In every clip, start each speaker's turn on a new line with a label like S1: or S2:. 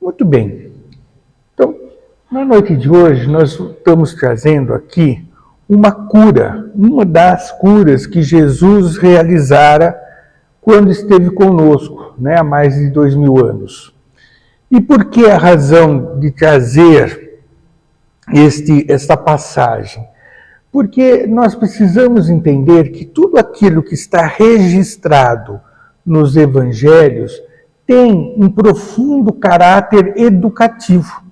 S1: Muito bem. Então, na noite de hoje, nós estamos trazendo aqui uma cura, uma das curas que Jesus realizara quando esteve conosco, há mais de 2000 anos. E por que a razão de trazer esta passagem? Porque nós precisamos entender que tudo aquilo que está registrado nos evangelhos tem um profundo caráter educativo.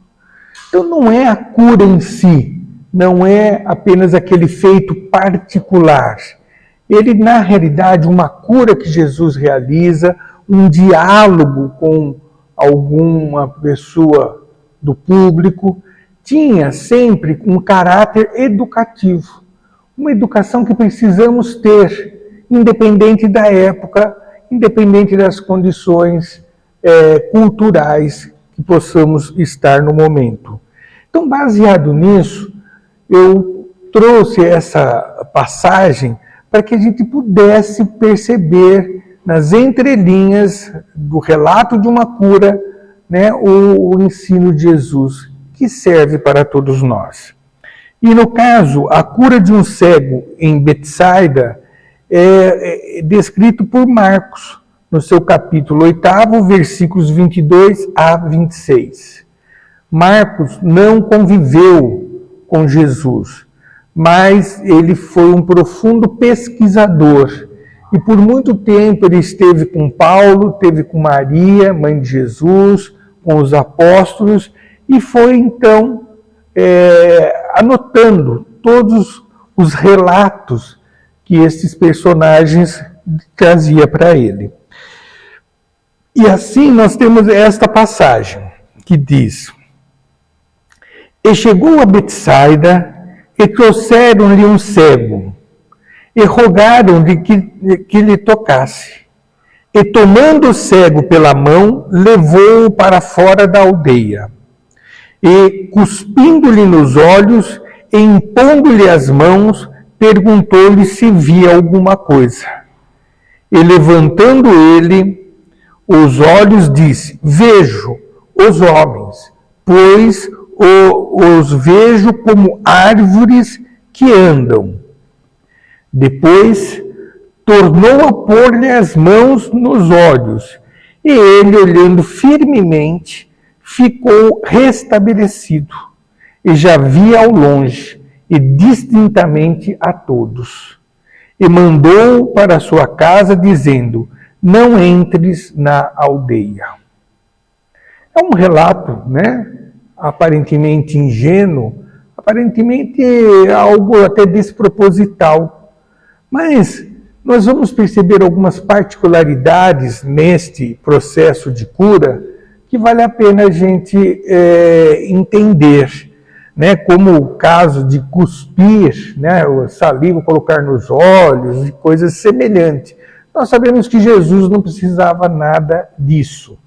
S1: Então não é a cura em si, não é apenas aquele feito particular. Ele, na realidade, uma cura que Jesus realiza, um diálogo com alguma pessoa do público, tinha sempre um caráter educativo. Uma educação que precisamos ter, independente da época, independente das condições culturais que possamos estar no momento. Então, baseado nisso, eu trouxe essa passagem para que a gente pudesse perceber nas entrelinhas do relato de uma cura, o ensino de Jesus, que serve para todos nós. E no caso, a cura de um cego em Betsaida é descrito por Marcos, no seu capítulo 8, versículos 22 a 26. Marcos não conviveu com Jesus, mas ele foi um profundo pesquisador. E por muito tempo ele esteve com Paulo, esteve com Maria, mãe de Jesus, com os apóstolos, e foi então anotando todos os relatos que esses personagens traziam para ele. E assim nós temos esta passagem que diz: E chegou a Betsaida, e trouxeram-lhe um cego, e rogaram-lhe que lhe tocasse. E tomando o cego pela mão, levou-o para fora da aldeia. E, cuspindo-lhe nos olhos, e impondo-lhe as mãos, perguntou-lhe se via alguma coisa. E levantando ele os olhos, disse: Vejo os homens, pois os vejo como árvores que andam. Depois, tornou a pôr-lhe as mãos nos olhos, e ele, olhando firmemente, ficou restabelecido, e já via ao longe, e distintamente a todos. E mandou para sua casa, dizendo: Não entres na aldeia. É um relato, aparentemente ingênuo, aparentemente algo até desproposital. Mas nós vamos perceber algumas particularidades neste processo de cura que vale a pena a gente entender, como o caso de cuspir, o saliva colocar nos olhos e coisas semelhantes. Nós sabemos que Jesus não precisava nada disso.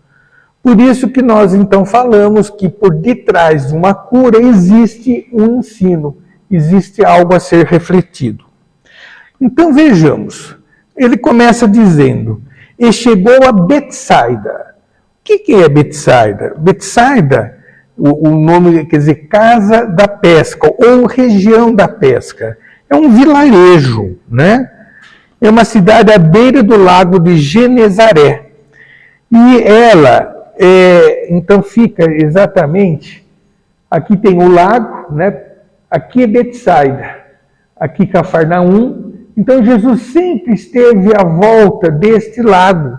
S1: Por isso que nós então falamos que por detrás de uma cura existe um ensino, existe algo a ser refletido. Então vejamos, ele começa dizendo: E chegou a Betsaida. O que é Betsaida? Betsaida, o nome quer dizer casa da pesca ou região da pesca. É um vilarejo, É uma cidade à beira do lago de Genezaré. E ela, então fica exatamente, aqui tem o lago, aqui é Betsaida, aqui Cafarnaum. Então Jesus sempre esteve à volta deste lago,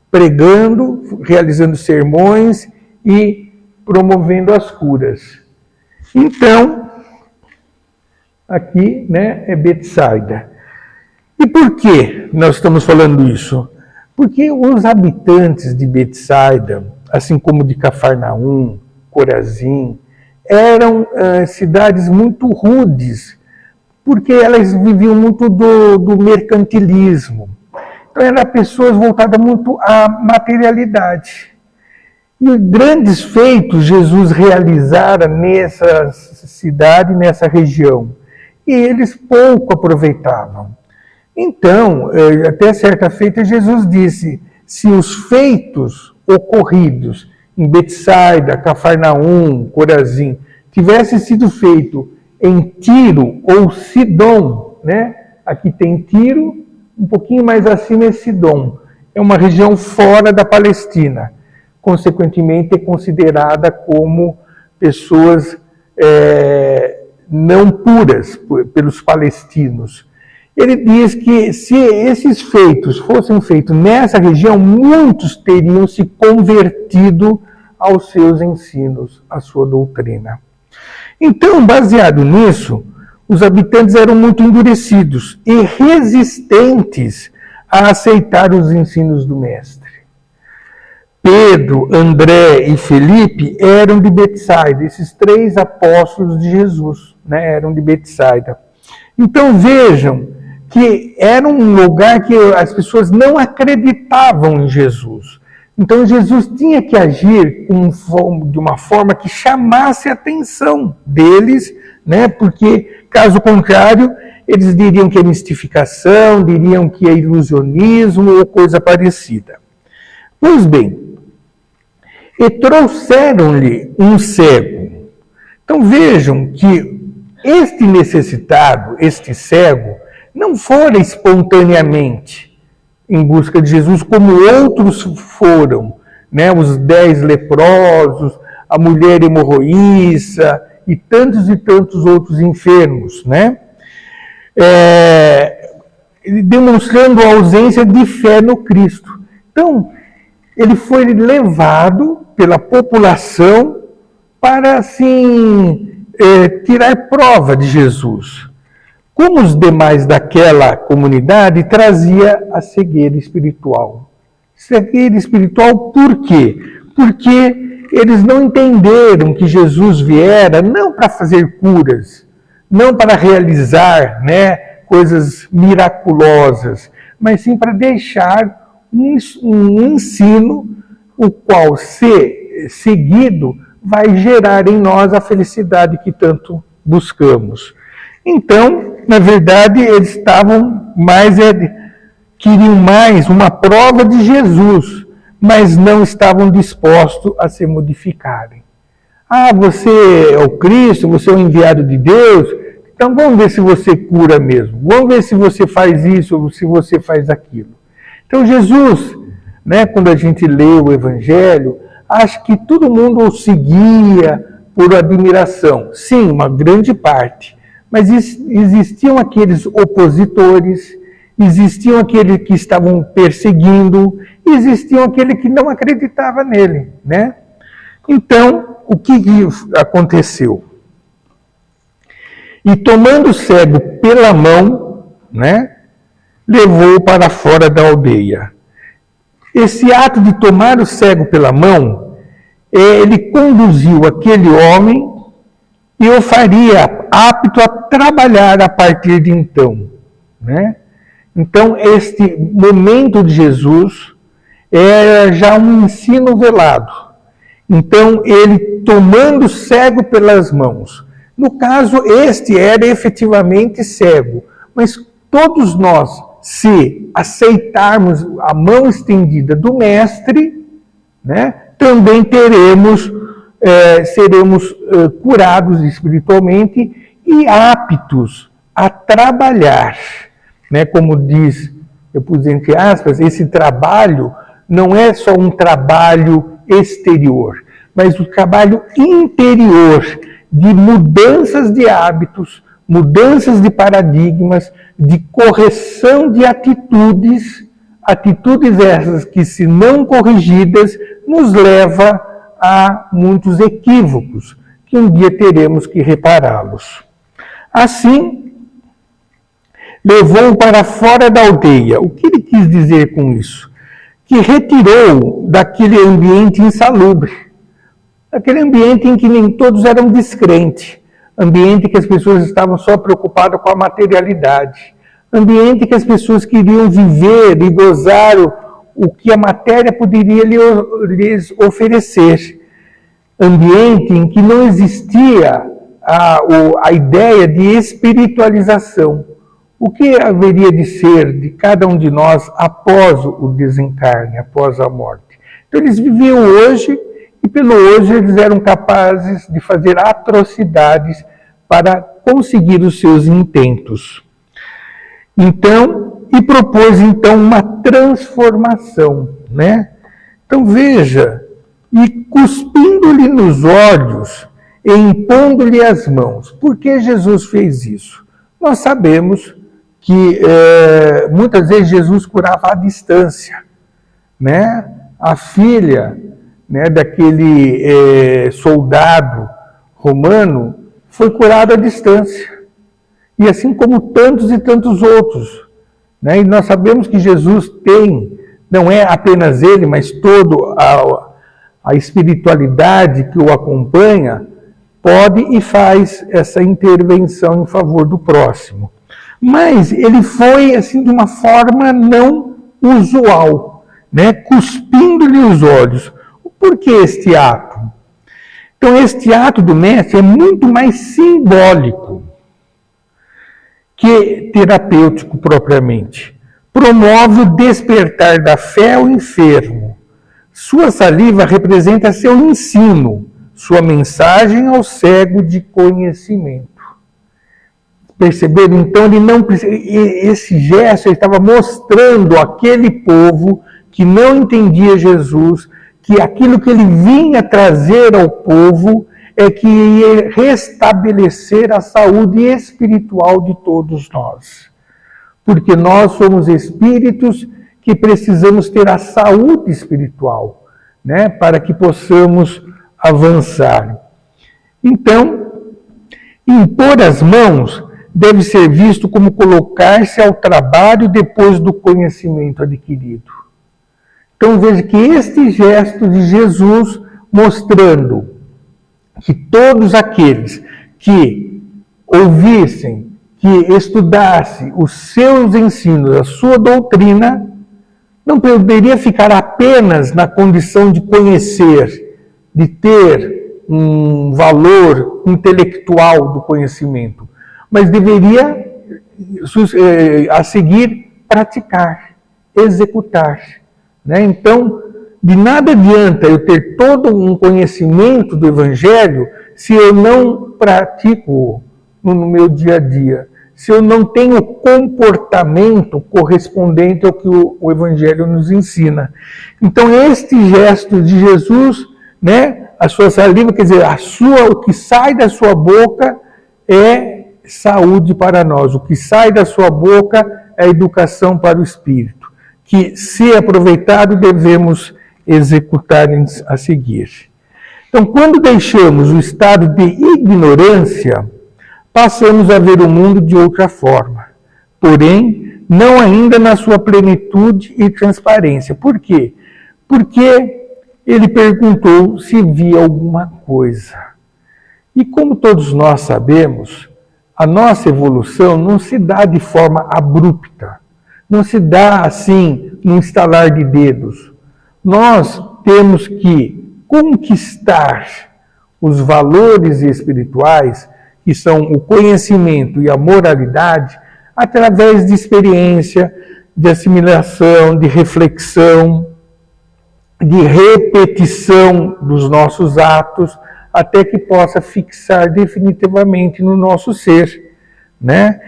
S1: pregando, realizando sermões e promovendo as curas. Então, aqui é Betsaida. E por que nós estamos falando isso? Porque os habitantes de Betsaida, assim como de Cafarnaum, Corazim, eram cidades muito rudes, porque elas viviam muito do mercantilismo. Então eram pessoas voltadas muito à materialidade. E grandes feitos Jesus realizara nessa cidade, nessa região. E eles pouco aproveitavam. Então, até certa feita, Jesus disse: se os feitos ocorridos em Betsaida, Cafarnaum, Corazim, tivesse sido feito em Tiro ou Sidom, né? Aqui tem Tiro, um pouquinho mais acima é Sidom. É uma região fora da Palestina. Consequentemente, é considerada como pessoas não puras pelos palestinos. Ele diz que se esses feitos fossem feitos nessa região, muitos teriam se convertido aos seus ensinos, à sua doutrina. Então, baseado nisso, os habitantes eram muito endurecidos e resistentes a aceitar os ensinos do Mestre. Pedro, André e Felipe eram de Betsaida, esses 3 apóstolos de Jesus, né, eram de Betsaida. Então vejam que era um lugar que as pessoas não acreditavam em Jesus. Então Jesus tinha que agir de uma forma que chamasse a atenção deles, né, porque caso contrário, eles diriam que é mistificação, diriam que é ilusionismo ou coisa parecida. Pois bem, e trouxeram-lhe um cego. Então vejam que este necessitado, este cego, não fora espontaneamente em busca de Jesus, como outros foram, né? Os 10 leprosos, a mulher hemorroíça e tantos outros enfermos, né? Demonstrando a ausência de fé no Cristo. Então, ele foi levado pela população para, assim, tirar prova de Jesus. Como os demais daquela comunidade, trazia a cegueira espiritual. Cegueira espiritual por quê? Porque eles não entenderam que Jesus viera não para fazer curas, não para realizar, né, coisas miraculosas, mas sim para deixar um ensino, o qual, se seguido, vai gerar em nós a felicidade que tanto buscamos. Então, na verdade, eles queriam mais uma prova de Jesus, mas não estavam dispostos a se modificarem. Ah, você é o Cristo, você é o enviado de Deus, então vamos ver se você cura mesmo, vamos ver se você faz isso ou se você faz aquilo. Então Jesus, né, quando a gente lê o Evangelho, acha que todo mundo o seguia por admiração. Sim, uma grande parte. Mas existiam aqueles opositores, existiam aqueles que estavam perseguindo, existiam aqueles que não acreditavam nele, né? Então, o que aconteceu? E tomando o cego pela mão, né, levou-o para fora da aldeia. Esse ato de tomar o cego pela mão, ele conduziu aquele homem e o faria apto a trabalhar a partir de então, né? Então, este momento de Jesus era já um ensino velado. Então, ele tomando o cego pelas mãos. No caso, este era efetivamente cego, mas todos nós, se aceitarmos a mão estendida do Mestre, né, também seremos curados espiritualmente e aptos a trabalhar. Né, como diz, eu pus entre aspas, esse trabalho não é só um trabalho exterior, mas um trabalho interior de mudanças de hábitos, mudanças de paradigmas, de correção de atitudes essas que, se não corrigidas, nos leva a muitos equívocos, que um dia teremos que repará-los. Assim, levou-o para fora da aldeia. O que ele quis dizer com isso? Que retirou daquele ambiente insalubre, aquele ambiente em que nem todos eram descrentes, ambiente que as pessoas estavam só preocupadas com a materialidade, ambiente que as pessoas queriam viver e gozar o que a matéria poderia lhes oferecer, ambiente em que não existia a ideia de espiritualização. O que haveria de ser de cada um de nós após o desencarne, após a morte? Então eles viviam hoje e pelo hoje eles eram capazes de fazer atrocidades para conseguir os seus intentos. Então, e propôs então uma transformação, né? Então veja, e cuspindo-lhe nos olhos e impondo-lhe as mãos. Por que Jesus fez isso? Nós sabemos que muitas vezes Jesus curava à distância, né? A filha, né, daquele soldado romano foi curada à distância. E assim como tantos e tantos outros. Né? E nós sabemos que Jesus tem, não é apenas ele, mas toda a espiritualidade que o acompanha, pode e faz essa intervenção em favor do próximo. Mas ele foi assim de uma forma não usual, né? Cuspindo-lhe os olhos. Por que este ato? Então, este ato do mestre é muito mais simbólico que terapêutico propriamente. Promove o despertar da fé ao enfermo. Sua saliva representa seu ensino, sua mensagem ao cego de conhecimento. Perceberam? Então, esse gesto ele estava mostrando àquele povo que não entendia Jesus, que aquilo que ele vinha trazer ao povo é que ia restabelecer a saúde espiritual de todos nós. Porque nós somos espíritos que precisamos ter a saúde espiritual, né, para que possamos avançar. Então, impor as mãos deve ser visto como colocar-se ao trabalho depois do conhecimento adquirido. Então veja que este gesto de Jesus mostrando que todos aqueles que ouvissem, que estudassem os seus ensinos, a sua doutrina, não poderia ficar apenas na condição de conhecer, de ter um valor intelectual do conhecimento, mas deveria, a seguir, praticar, executar. Né? Então, de nada adianta eu ter todo um conhecimento do Evangelho se eu não pratico no meu dia a dia, se eu não tenho comportamento correspondente ao que o Evangelho nos ensina. Então, este gesto de Jesus, né, a sua saliva, quer dizer, o que sai da sua boca é saúde para nós, o que sai da sua boca é educação para o espírito, que, se aproveitado, devemos executar a seguir. Então, quando deixamos o estado de ignorância, passamos a ver o mundo de outra forma, porém, não ainda na sua plenitude e transparência. Por quê? Porque ele perguntou se via alguma coisa. E como todos nós sabemos, a nossa evolução não se dá de forma abrupta, não se dá assim, num estalar de dedos. Nós temos que conquistar os valores espirituais, que são o conhecimento e a moralidade, através de experiência, de assimilação, de reflexão, de repetição dos nossos atos, até que possa fixar definitivamente no nosso ser, né?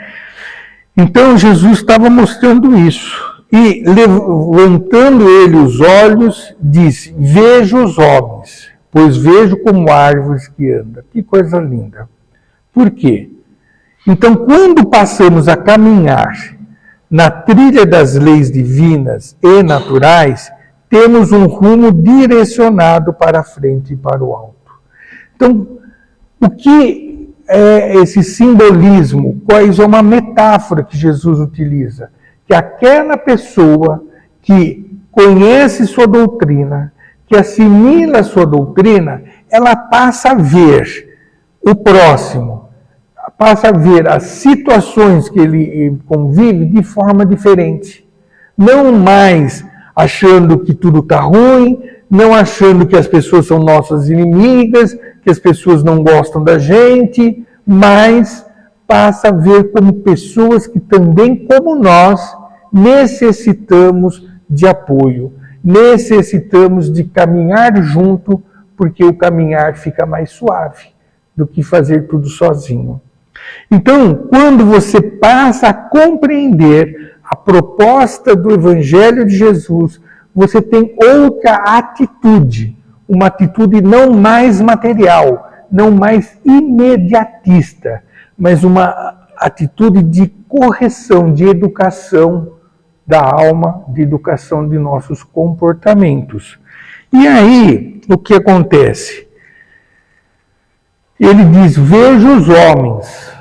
S1: Então Jesus estava mostrando isso. E, levantando ele os olhos, disse: vejo os homens, pois vejo como árvores que andam. Que coisa linda. Por quê? Então, quando passamos a caminhar na trilha das leis divinas e naturais, temos um rumo direcionado para a frente e para o alto. Então, o que é esse simbolismo? Quais é uma metáfora que Jesus utiliza? Que aquela pessoa que conhece sua doutrina, que assimila sua doutrina, ela passa a ver o próximo, passa a ver as situações que ele convive de forma diferente. Não mais achando que tudo está ruim, não achando que as pessoas são nossas inimigas, que as pessoas não gostam da gente, mas passa a ver como pessoas que também, como nós, necessitamos de apoio, necessitamos de caminhar junto porque o caminhar fica mais suave do que fazer tudo sozinho. Então, quando você passa a compreender a proposta do Evangelho de Jesus, você tem outra atitude, uma atitude não mais material, não mais imediatista, mas uma atitude de correção, de educação da alma, de educação de nossos comportamentos. E aí, o que acontece? Ele diz, veja os homens.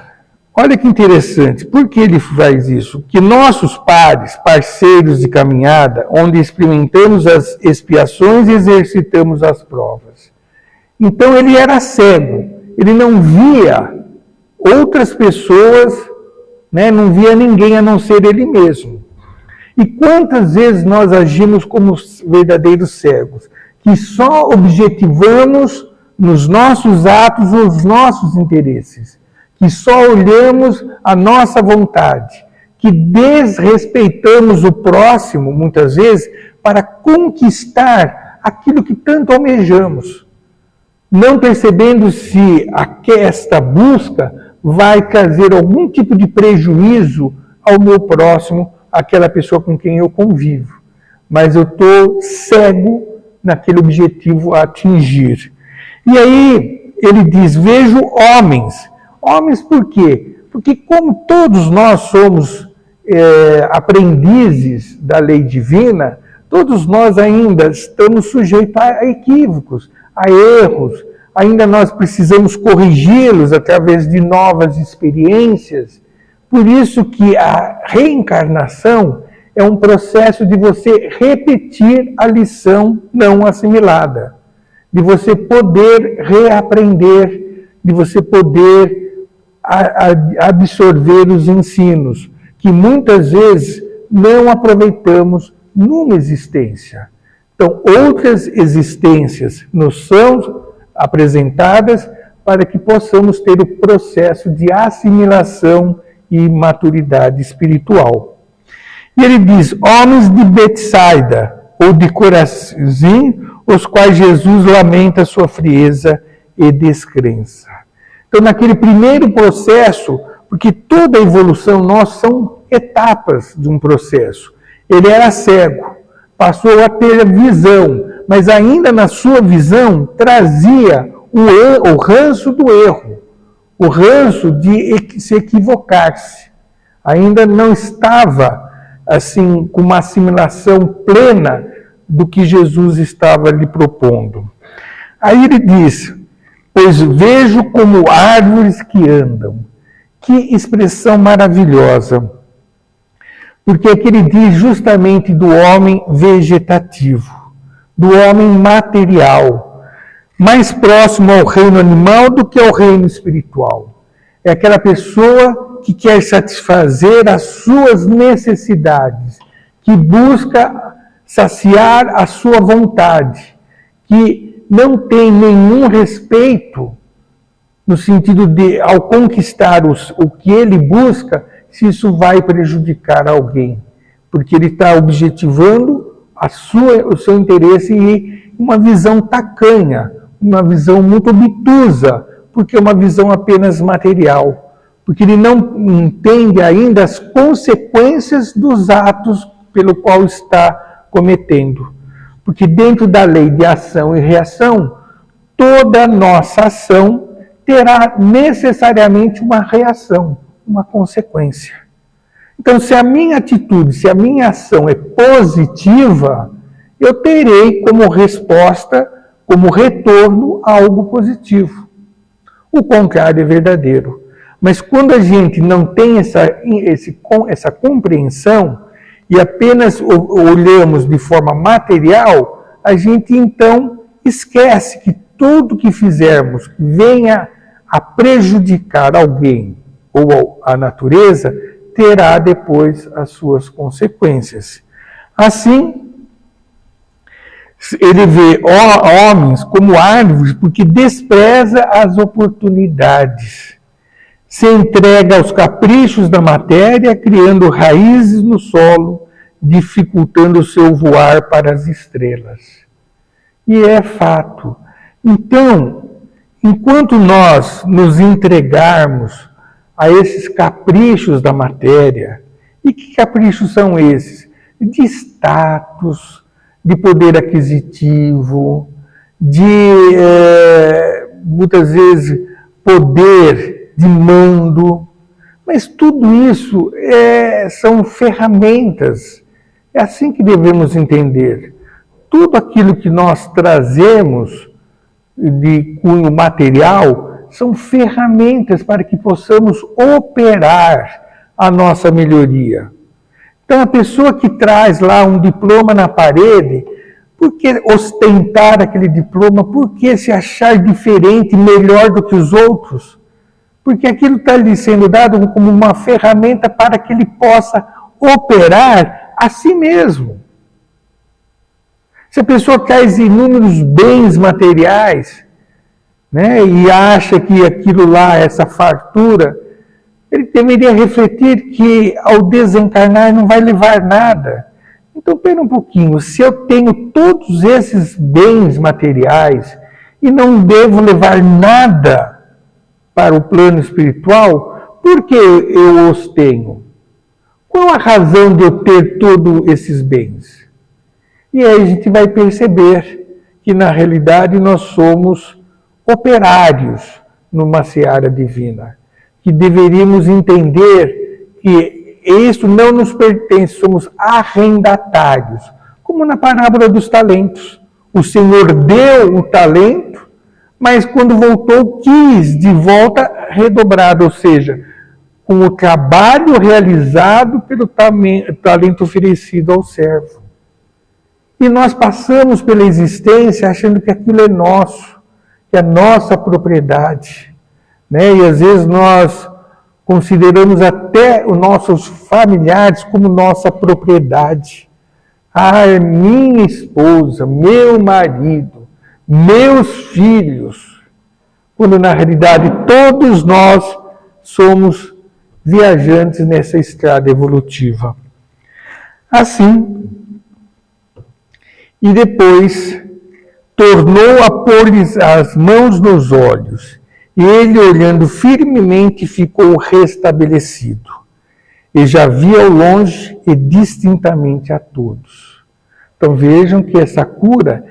S1: Olha que interessante, por que ele faz isso? Que nossos pares, parceiros de caminhada, onde experimentamos as expiações e exercitamos as provas. Então ele era cego, ele não via outras pessoas, né, não via ninguém a não ser ele mesmo. E quantas vezes nós agimos como verdadeiros cegos, que só objetivamos nos nossos atos os nossos interesses, que só olhamos a nossa vontade, que desrespeitamos o próximo, muitas vezes, para conquistar aquilo que tanto almejamos, não percebendo se esta busca vai trazer algum tipo de prejuízo ao meu próximo, aquela pessoa com quem eu convivo. Mas eu estou cego naquele objetivo a atingir. E aí ele diz, vejo homens. Homens por quê? Porque como todos nós somos aprendizes da lei divina, todos nós ainda estamos sujeitos a equívocos, a erros, ainda nós precisamos corrigi-los através de novas experiências. Por isso que a reencarnação é um processo de você repetir a lição não assimilada, de você poder reaprender, de você poder absorver os ensinos, que muitas vezes não aproveitamos numa existência. Então, outras existências nos são apresentadas para que possamos ter o processo de assimilação e maturidade espiritual. E ele diz, homens de Betsaida, ou de Corazim, os quais Jesus lamenta sua frieza e descrença. Então, naquele primeiro processo, porque toda evolução nossa são etapas de um processo. Ele era cego, passou a ter visão, mas ainda na sua visão trazia o ranço do erro, o ranço de se equivocar-se. Ainda não estava assim com uma assimilação plena do que Jesus estava lhe propondo. Aí ele diz, pois vejo como árvores que andam. Que expressão maravilhosa. Porque aqui ele diz justamente do homem vegetativo, do homem material, mais próximo ao reino animal do que ao reino espiritual. É aquela pessoa que quer satisfazer as suas necessidades, que busca saciar a sua vontade, que não tem nenhum respeito no sentido de, ao conquistar o que ele busca, se isso vai prejudicar alguém. Porque ele está objetivando o seu interesse e uma visão tacanha, uma visão muito obtusa, porque é uma visão apenas material. Porque ele não entende ainda as consequências dos atos pelo qual está cometendo. Porque dentro da lei de ação e reação, toda nossa ação terá necessariamente uma reação, uma consequência. Então, se a minha atitude, se a minha ação é positiva, eu terei como resposta, como retorno, algo positivo. O contrário é verdadeiro. Mas quando a gente não tem essa compreensão e apenas olhamos de forma material, a gente então esquece que tudo que fizermos que venha a prejudicar alguém ou a natureza, terá depois as suas consequências. Assim, ele vê homens como árvores porque despreza as oportunidades, se entrega aos caprichos da matéria, criando raízes no solo, dificultando o seu voar para as estrelas. E é fato Então, enquanto nós nos entregarmos a esses caprichos da matéria, e que caprichos são esses? De status, de poder aquisitivo, de, muitas vezes, poder de mando, mas tudo isso são ferramentas. É assim que devemos entender. Tudo aquilo que nós trazemos de cunho material são ferramentas para que possamos operar a nossa melhoria. Então, a pessoa que traz lá um diploma na parede, por que ostentar aquele diploma? Por que se achar diferente, melhor do que os outros? Porque aquilo está lhe sendo dado como uma ferramenta para que ele possa operar a si mesmo. Se a pessoa traz inúmeros bens materiais, né, e acha que aquilo lá, essa fartura, ele deveria refletir que ao desencarnar não vai levar nada. Então, pera um pouquinho, se eu tenho todos esses bens materiais e não devo levar nada para o plano espiritual, por que eu os tenho? Qual a razão de eu ter todos esses bens? E aí a gente vai perceber que, na realidade, nós somos operários numa seara divina, que deveríamos entender que isso não nos pertence, somos arrendatários, como na parábola dos talentos. O Senhor deu o talento, mas quando voltou, quis de volta redobrado, ou seja, com o trabalho realizado pelo talento oferecido ao servo. E nós passamos pela existência achando que aquilo é nosso, que é nossa propriedade, né? E às vezes nós consideramos até os nossos familiares como nossa propriedade. Ah, é minha esposa, meu marido, meus filhos. Quando na realidade todos nós somos viajantes nessa estrada evolutiva. Assim, e depois tornou a pôr-lhes as mãos nos olhos, e ele, olhando firmemente, ficou restabelecido, e já via ao longe e distintamente a todos. Então vejam que essa cura,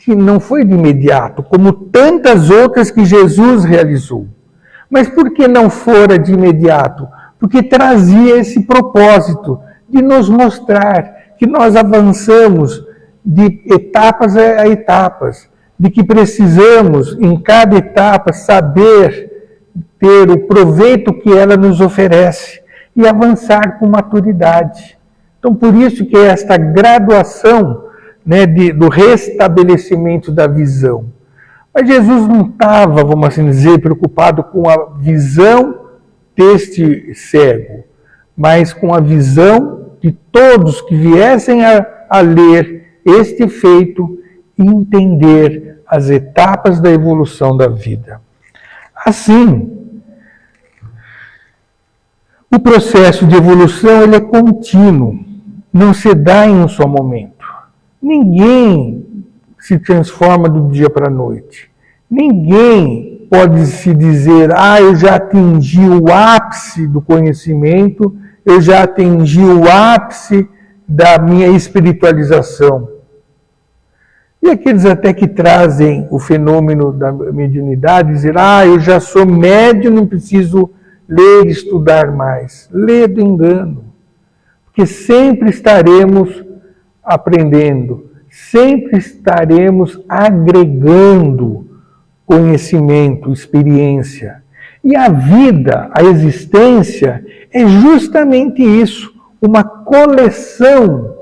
S1: não foi de imediato, como tantas outras que Jesus realizou. Mas por que não fora de imediato? Porque trazia esse propósito de nos mostrar que nós avançamos de etapas a etapas, de que precisamos, em cada etapa, saber ter o proveito que ela nos oferece e avançar com maturidade. Então, por isso que é esta graduação, né, do restabelecimento da visão. Mas Jesus não estava, vamos assim dizer, preocupado com a visão deste cego, mas com a visão de todos que viessem a ler este feito e entender as etapas da evolução da vida. Assim, o processo de evolução ele é contínuo, não se dá em um só momento. Ninguém se transforma do dia para a noite. Ninguém pode se dizer, eu já atingi o ápice do conhecimento, eu já atingi o ápice da minha espiritualização. E aqueles até que trazem o fenômeno da mediunidade, dizer, eu já sou médium, não preciso ler e estudar mais. Lê do engano. Porque sempre estaremos aprendendo, sempre estaremos agregando conhecimento, experiência. E a vida, a existência, é justamente isso, uma coleção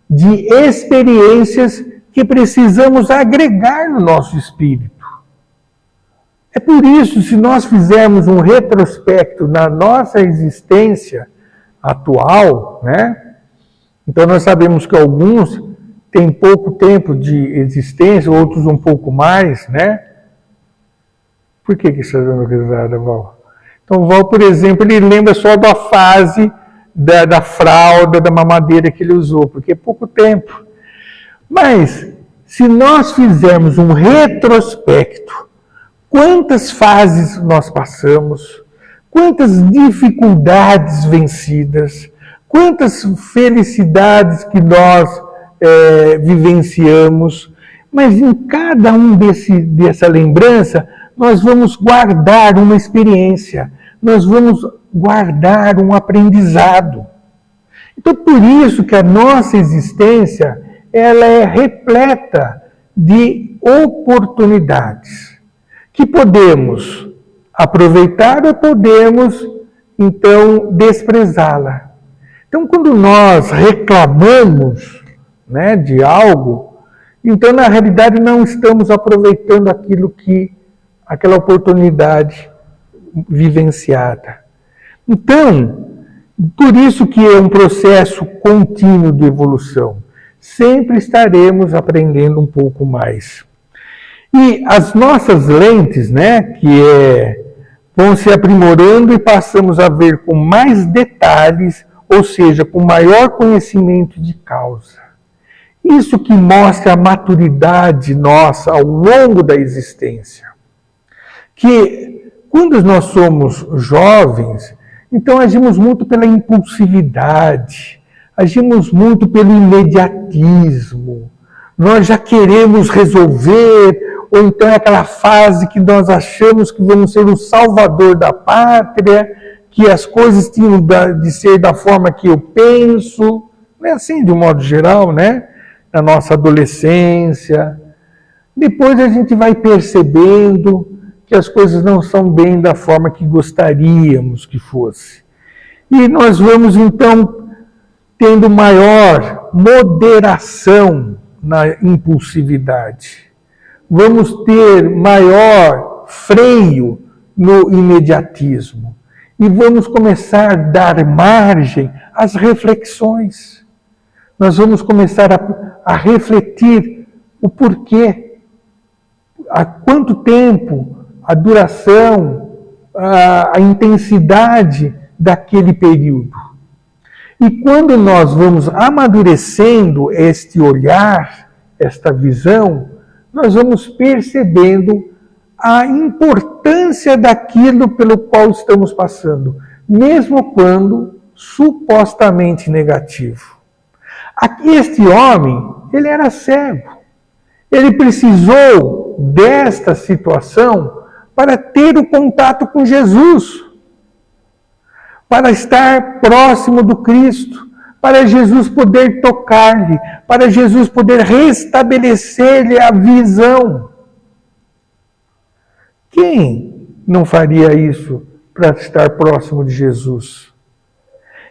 S1: de experiências que precisamos agregar no nosso espírito. É por isso, se nós fizermos um retrospecto na nossa existência atual, né? Então nós sabemos que alguns têm pouco tempo de existência, outros um pouco mais, né? Por que você está dando risada, Val? Então o Val, por exemplo, ele lembra só da fase da fralda, da mamadeira que ele usou, porque é pouco tempo. Mas se nós fizermos um retrospecto, quantas fases nós passamos, quantas dificuldades vencidas, quantas felicidades que nós vivenciamos, mas em cada dessa lembrança, nós vamos guardar uma experiência, nós vamos guardar um aprendizado. Então, por isso que a nossa existência, ela é repleta de oportunidades, que podemos aproveitar ou podemos, então, desprezá-la. Então, quando nós reclamamos, né, de algo, então, na realidade, não estamos aproveitando aquela oportunidade vivenciada. Então, por isso que é um processo contínuo de evolução. Sempre estaremos aprendendo um pouco mais. E as nossas lentes, né, vão se aprimorando e passamos a ver com mais detalhes, ou seja, com maior conhecimento de causa. Isso que mostra a maturidade nossa ao longo da existência. Que quando nós somos jovens, então agimos muito pela impulsividade, agimos muito pelo imediatismo. Nós já queremos resolver, ou então é aquela fase que nós achamos que vamos ser o salvador da pátria, que as coisas tinham de ser da forma que eu penso. Não é assim, de um modo geral, né? Na nossa adolescência. Depois a gente vai percebendo que as coisas não são bem da forma que gostaríamos que fosse. E nós vamos, então, tendo maior moderação na impulsividade. Vamos ter maior freio no imediatismo. E vamos começar a dar margem às reflexões. Nós vamos começar a refletir o porquê, há quanto tempo, a duração, a intensidade daquele período. E quando nós vamos amadurecendo este olhar, esta visão, nós vamos percebendo a importância daquilo pelo qual estamos passando, mesmo quando supostamente negativo. Este homem, ele era cego. Ele precisou desta situação para ter o contato com Jesus, para estar próximo do Cristo, para Jesus poder tocar-lhe, para Jesus poder restabelecer-lhe a visão. Quem não faria isso para estar próximo de Jesus?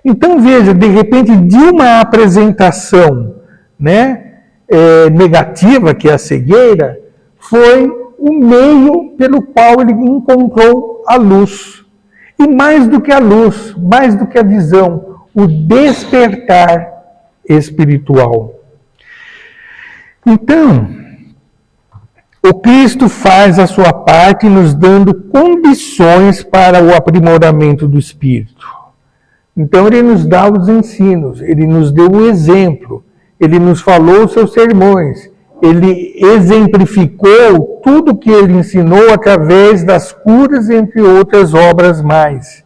S1: Então veja, de repente, de uma apresentação, né, negativa, que é a cegueira, foi o meio pelo qual ele encontrou a luz. E mais do que a luz, mais do que a visão, o despertar espiritual. Então, o Cristo faz a sua parte nos dando condições para o aprimoramento do espírito. Então ele nos dá os ensinos, ele nos deu o exemplo, ele nos falou os seus sermões, ele exemplificou tudo que ele ensinou através das curas, entre outras obras mais.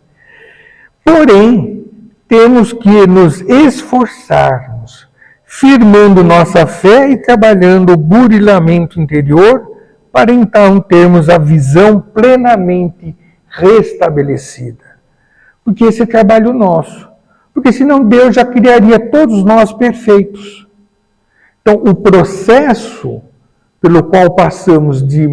S1: Porém, temos que nos esforçarmos, firmando nossa fé e trabalhando o burilamento interior, para então termos a visão plenamente restabelecida. Porque esse é trabalho nosso. Porque senão Deus já criaria todos nós perfeitos. Então, o processo pelo qual passamos de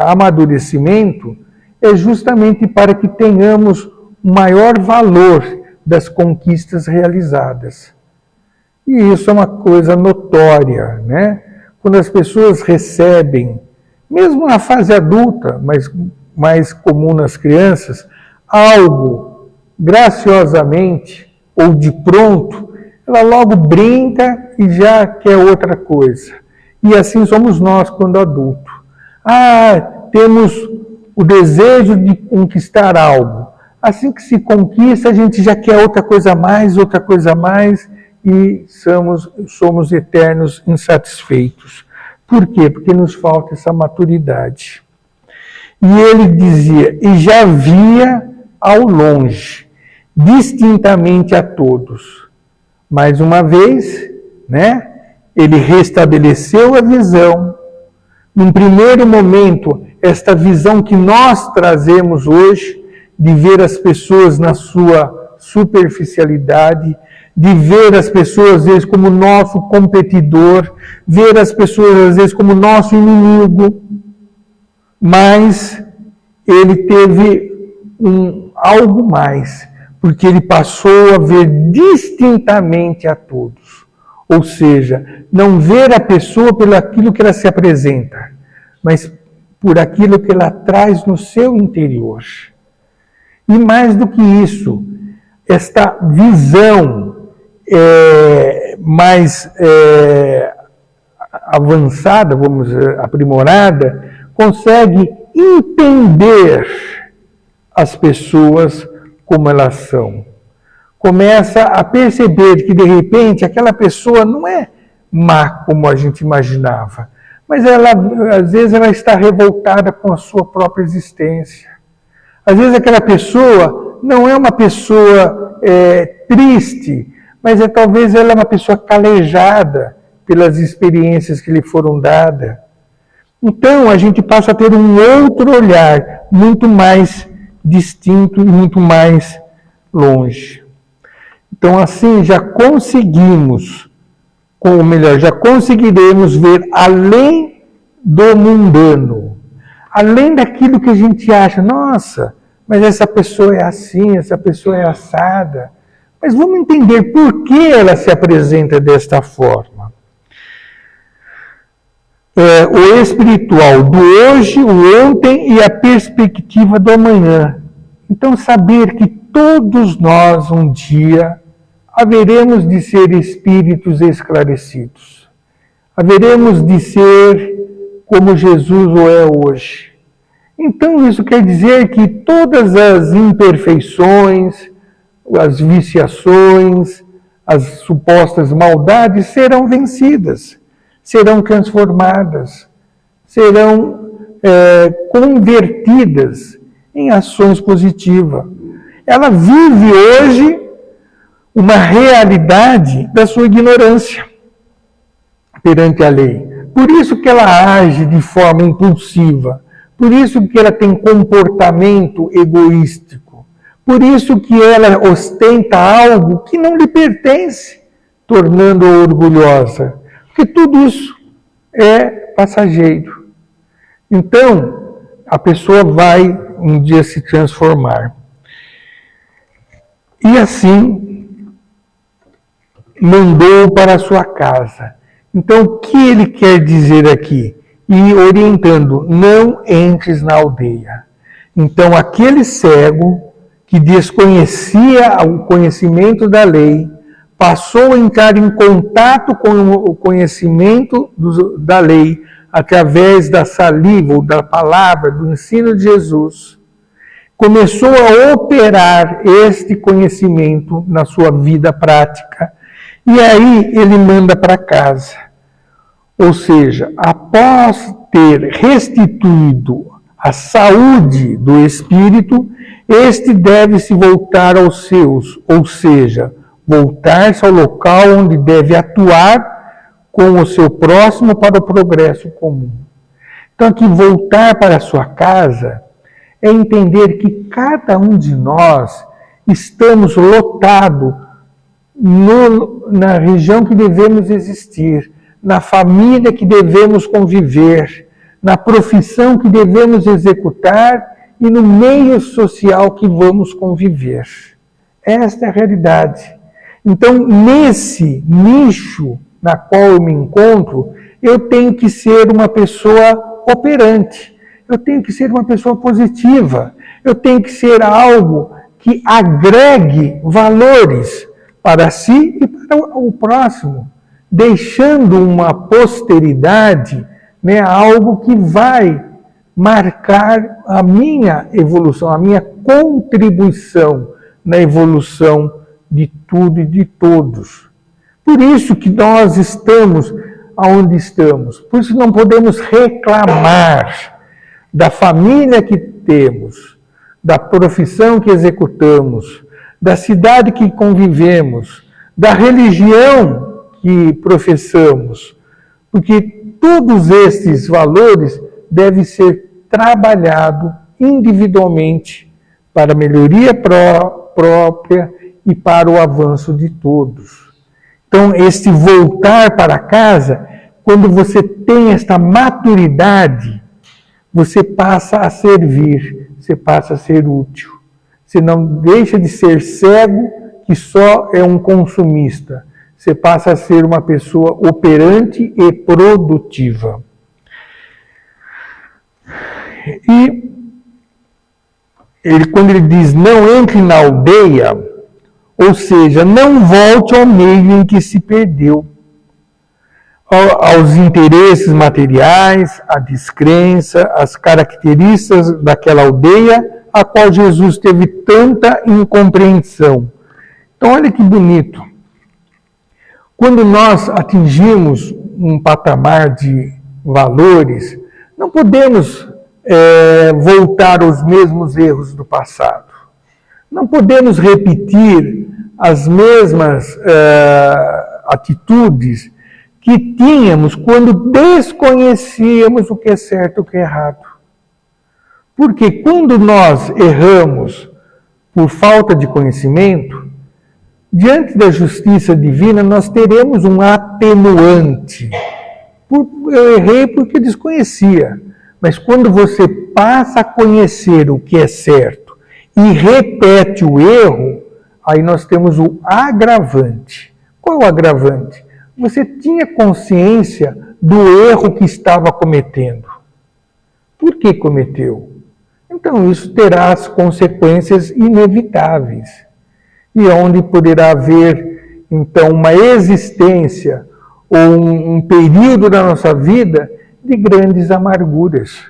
S1: amadurecimento é justamente para que tenhamos um maior valor das conquistas realizadas. E isso é uma coisa notória, né? Quando as pessoas recebem, mesmo na fase adulta, mas mais comum nas crianças, algo graciosamente ou de pronto, ela logo brinca e já quer outra coisa. E assim somos nós quando adulto. Temos o desejo de conquistar algo. Assim que se conquista, a gente já quer outra coisa mais, e somos eternos insatisfeitos. Por quê? Porque nos falta essa maturidade. E ele dizia, e já via ao longe, distintamente a todos. Mais uma vez, né? Ele restabeleceu a visão. Num primeiro momento, esta visão que nós trazemos hoje, de ver as pessoas na sua superficialidade, de ver as pessoas às vezes como nosso competidor, ver as pessoas às vezes como nosso inimigo, mas ele teve algo mais, porque ele passou a ver distintamente a todos. Ou seja, não ver a pessoa pelo aquilo que ela se apresenta, mas por aquilo que ela traz no seu interior. E mais do que isso, esta visão mais avançada, vamos dizer, aprimorada, consegue entender as pessoas como elas são. Começa a perceber que, de repente, aquela pessoa não é má como a gente imaginava, mas às vezes ela está revoltada com a sua própria existência. Às vezes aquela pessoa não é uma pessoa triste, mas talvez ela é uma pessoa calejada pelas experiências que lhe foram dadas. Então a gente passa a ter um outro olhar, muito mais distinto e muito mais longe. Então assim já conseguimos, ou melhor, já conseguiremos ver além do mundano, além daquilo que a gente acha, nossa, mas essa pessoa é assim, essa pessoa é assada. Mas vamos entender por que ela se apresenta desta forma. O espiritual do hoje, o ontem e a perspectiva do amanhã. Então saber que todos nós um dia haveremos de ser espíritos esclarecidos. Haveremos de ser como Jesus o é hoje. Então isso quer dizer que todas as imperfeições, as viciações, as supostas maldades serão vencidas, serão transformadas, serão convertidas em ações positivas. Ela vive hoje uma realidade da sua ignorância perante a lei. Por isso que ela age de forma impulsiva, por isso que ela tem comportamento egoístico, por isso que ela ostenta algo que não lhe pertence, tornando-a orgulhosa. Porque tudo isso é passageiro. Então, a pessoa vai um dia se transformar. E assim, mandou para a sua casa. Então, o que ele quer dizer aqui? E orientando, não entres na aldeia. Então, aquele cego que desconhecia o conhecimento da lei, passou a entrar em contato com o conhecimento da lei através da saliva ou da palavra, do ensino de Jesus, começou a operar este conhecimento na sua vida prática, e aí ele manda para casa. Ou seja, após ter restituído a saúde do espírito, este deve se voltar aos seus, ou seja, voltar-se ao local onde deve atuar com o seu próximo para o progresso comum. Então, aqui, voltar para a sua casa é entender que cada um de nós estamos lotados na região que devemos existir, na família que devemos conviver, na profissão que devemos executar e no meio social que vamos conviver. Esta é a realidade. Então, nesse nicho na qual eu me encontro, eu tenho que ser uma pessoa operante, eu tenho que ser uma pessoa positiva, eu tenho que ser algo que agregue valores para si e para o próximo, deixando uma posteridade, algo que vai marcar a minha evolução, a minha contribuição na evolução de tudo e de todos. Por isso que nós estamos aonde estamos. Por isso não podemos reclamar da família que temos, da profissão que executamos, da cidade que convivemos, da religião que professamos, porque todos esses valores devem ser trabalhados individualmente para a melhoria própria e para o avanço de todos. Então, este voltar para casa, quando você tem esta maturidade, você passa a servir, você passa a ser útil. Você não deixa de ser cego, que só é um consumista. Você passa a ser uma pessoa operante e produtiva. E quando ele diz, não entre na aldeia, ou seja, não volte ao meio em que se perdeu, aos interesses materiais, à descrença, às características daquela aldeia, a qual Jesus teve tanta incompreensão. Então, olha que bonito. Quando nós atingimos um patamar de valores, não podemos voltar aos mesmos erros do passado. Não podemos repetir as mesmas atitudes que tínhamos quando desconhecíamos o que é certo e o que é errado. Porque quando nós erramos por falta de conhecimento, diante da justiça divina nós teremos um atenuante. Eu errei porque desconhecia. Mas quando você passa a conhecer o que é certo e repete o erro, aí nós temos o agravante. Qual é o agravante? Você tinha consciência do erro que estava cometendo. Por que cometeu? Então isso terá as consequências inevitáveis. E onde poderá haver, então, uma existência ou um período da nossa vida de grandes amarguras.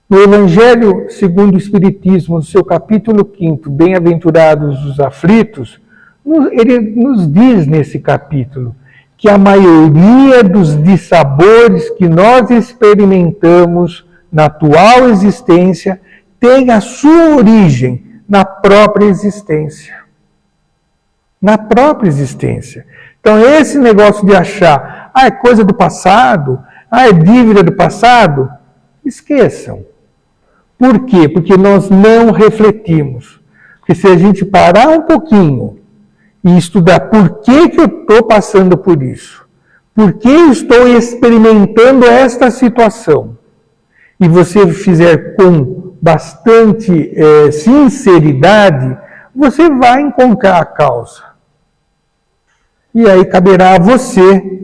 S1: No Evangelho segundo o Espiritismo, no seu capítulo 5, Bem-aventurados os aflitos, ele nos diz nesse capítulo que a maioria dos dissabores que nós experimentamos na atual existência tem a sua origem na própria existência. Na própria existência. Então, esse negócio de achar, é coisa do passado, é dívida do passado, esqueçam. Por quê? Porque nós não refletimos. Porque se a gente parar um pouquinho e estudar por que eu estou passando por isso, por que eu estou experimentando esta situação, e você fizer com bastante sinceridade, você vai encontrar a causa. E aí caberá a você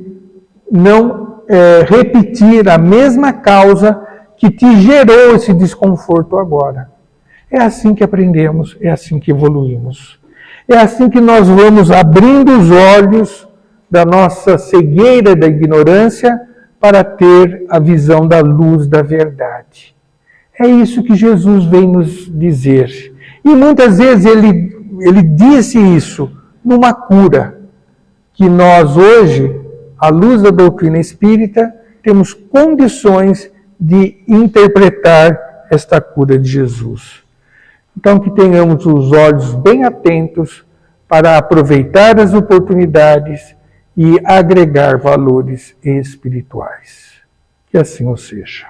S1: não repetir a mesma causa que te gerou esse desconforto agora. É assim que aprendemos, é assim que evoluímos. É assim que nós vamos abrindo os olhos da nossa cegueira da ignorância para ter a visão da luz da verdade. É isso que Jesus vem nos dizer. E muitas vezes ele disse isso numa cura, que nós hoje, à luz da doutrina espírita, temos condições de interpretar esta cura de Jesus. Então, que tenhamos os olhos bem atentos para aproveitar as oportunidades e agregar valores espirituais. Que assim o seja.